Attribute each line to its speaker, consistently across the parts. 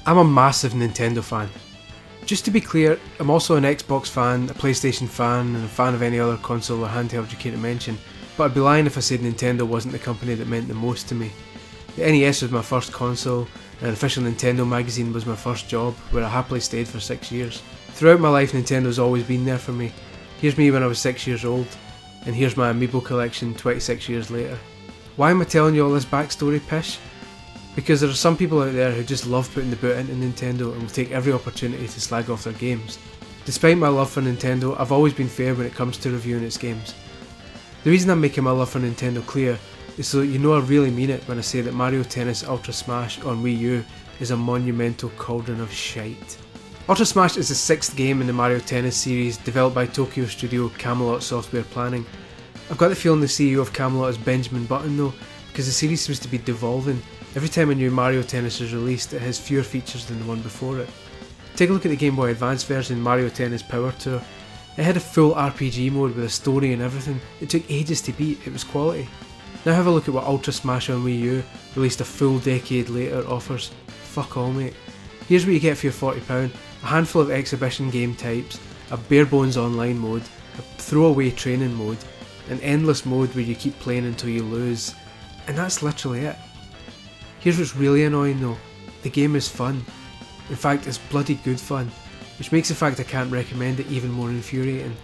Speaker 1: I'm a massive Nintendo fan. Just to be clear, I'm also an Xbox fan, a PlayStation fan, and a fan of any other console or handheld you care to mention, but I'd be lying if I said Nintendo wasn't the company that meant the most to me. The NES was my first console, and an official Nintendo magazine was my first job, where I happily stayed for 6 years. Throughout my life, Nintendo's always been there for me. Here's me when I was 6 years old, and here's my Amiibo collection 26 years later. Why am I telling you all this backstory pish? Because there are some people out there who just love putting the boot into Nintendo and will take every opportunity to slag off their games. Despite my love for Nintendo, I've always been fair when it comes to reviewing its games. The reason I'm making my love for Nintendo clear is so that you know I really mean it when I say that Mario Tennis Ultra Smash on Wii U is a monumental cauldron of shite. Ultra Smash is the 6th game in the Mario Tennis series, developed by Tokyo studio Camelot Software Planning. I've got the feeling the CEO of Camelot is Benjamin Button though, because the series seems to be devolving. Every time a new Mario Tennis is released, it has fewer features than the one before it. Take a look at the Game Boy Advance version, Mario Tennis Power Tour. It had a full RPG mode with a story and everything. It took ages to beat, it was quality. Now have a look at what Ultra Smash on Wii U, released a full decade later, offers. Fuck all mate. Here's what you get for your £40, a handful of exhibition game types, a bare bones online mode, a throwaway training mode, an endless mode where you keep playing until you lose, and that's literally it. Here's what's really annoying though, the game is fun. In fact, it's bloody good fun, which makes the fact I can't recommend it even more infuriating.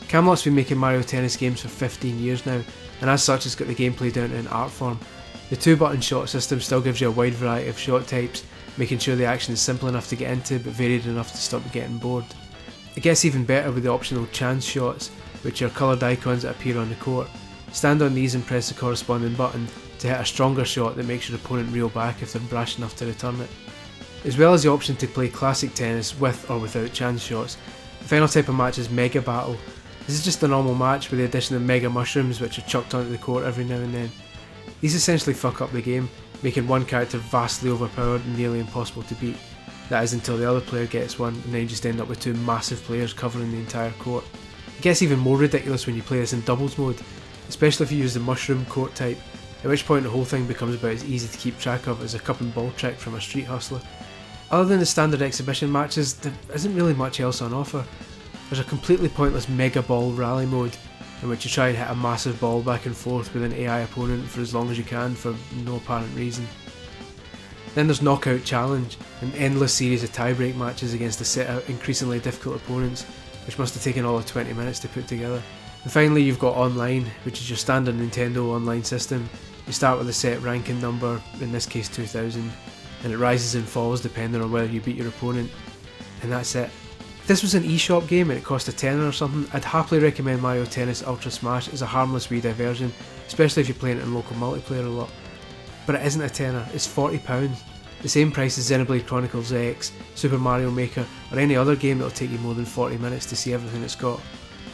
Speaker 1: Camelot's been making Mario Tennis games for 15 years now, and as such it's got the gameplay down to an art form. The 2-button shot system still gives you a wide variety of shot types, making sure the action is simple enough to get into but varied enough to stop you getting bored. It gets even better with the optional chance shots, which are coloured icons that appear on the court. Stand on these and press the corresponding button to hit a stronger shot that makes your opponent reel back if they're brash enough to return it. As well as the option to play classic tennis with or without chance shots, the final type of match is Mega Battle. This is just a normal match with the addition of Mega Mushrooms which are chucked onto the court every now and then. These essentially fuck up the game, making one character vastly overpowered and nearly impossible to beat. That is until the other player gets one, and then you just end up with two massive players covering the entire court. It gets even more ridiculous when you play this in doubles mode, especially if you use the mushroom court type, at which point the whole thing becomes about as easy to keep track of as a cup and ball trick from a street hustler. Other than the standard exhibition matches, there isn't really much else on offer. There's a completely pointless Mega Ball rally mode, in which you try and hit a massive ball back and forth with an AI opponent for as long as you can for no apparent reason. Then there's Knockout Challenge, an endless series of tie-break matches against a set of increasingly difficult opponents, which must have taken all of 20 minutes to put together. And finally you've got Online, which is your standard Nintendo online system. You start with a set ranking number, in this case 2000, and it rises and falls depending on whether you beat your opponent, and that's it. If this was an eShop game and it cost a tenner or something, I'd happily recommend Mario Tennis Ultra Smash as a harmless wee diversion, especially if you're playing it in local multiplayer a lot. But it isn't a tenner, it's £40, the same price as Xenoblade Chronicles X, Super Mario Maker, or any other game that'll take you more than 40 minutes to see everything it's got.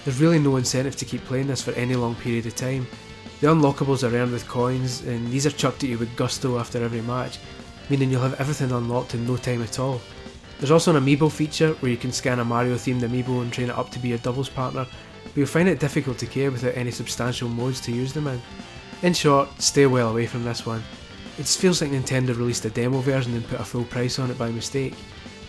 Speaker 1: There's really no incentive to keep playing this for any long period of time. The unlockables are earned with coins, and these are chucked at you with gusto after every match, meaning you'll have everything unlocked in no time at all. There's also an amiibo feature where you can scan a Mario themed amiibo and train it up to be your doubles partner, but you'll find it difficult to care without any substantial modes to use them in. In short, stay well away from this one. It just feels like Nintendo released a demo version and put a full price on it by mistake.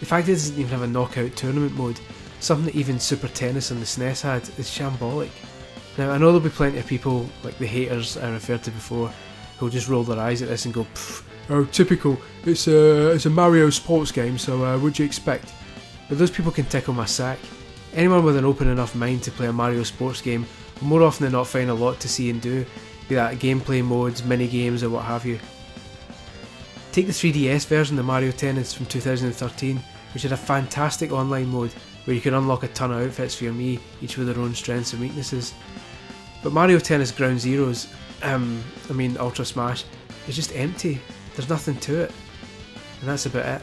Speaker 1: The fact that it doesn't even have a knockout tournament mode, something that even Super Tennis on the SNES had, is shambolic. Now I know there'll be plenty of people, like the haters I referred to before, who'll just roll their eyes at this and go, "Pfft, oh typical, it's a Mario sports game, so what'd you expect?" But those people can tickle my sack. Anyone with an open enough mind to play a Mario sports game will more often than not find a lot to see and do, be that gameplay modes, mini games or what have you. Take the 3DS version of Mario Tennis from 2013, which had a fantastic online mode where you can unlock a ton of outfits for your Mii, each with their own strengths and weaknesses. But Mario Tennis Ground Zeroes, Ultra Smash, is just empty. There's nothing to it. And that's about it.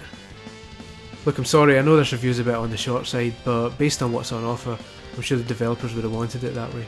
Speaker 1: Look, I'm sorry, I know this review's a bit on the short side, but based on what's on offer, I'm sure the developers would have wanted it that way.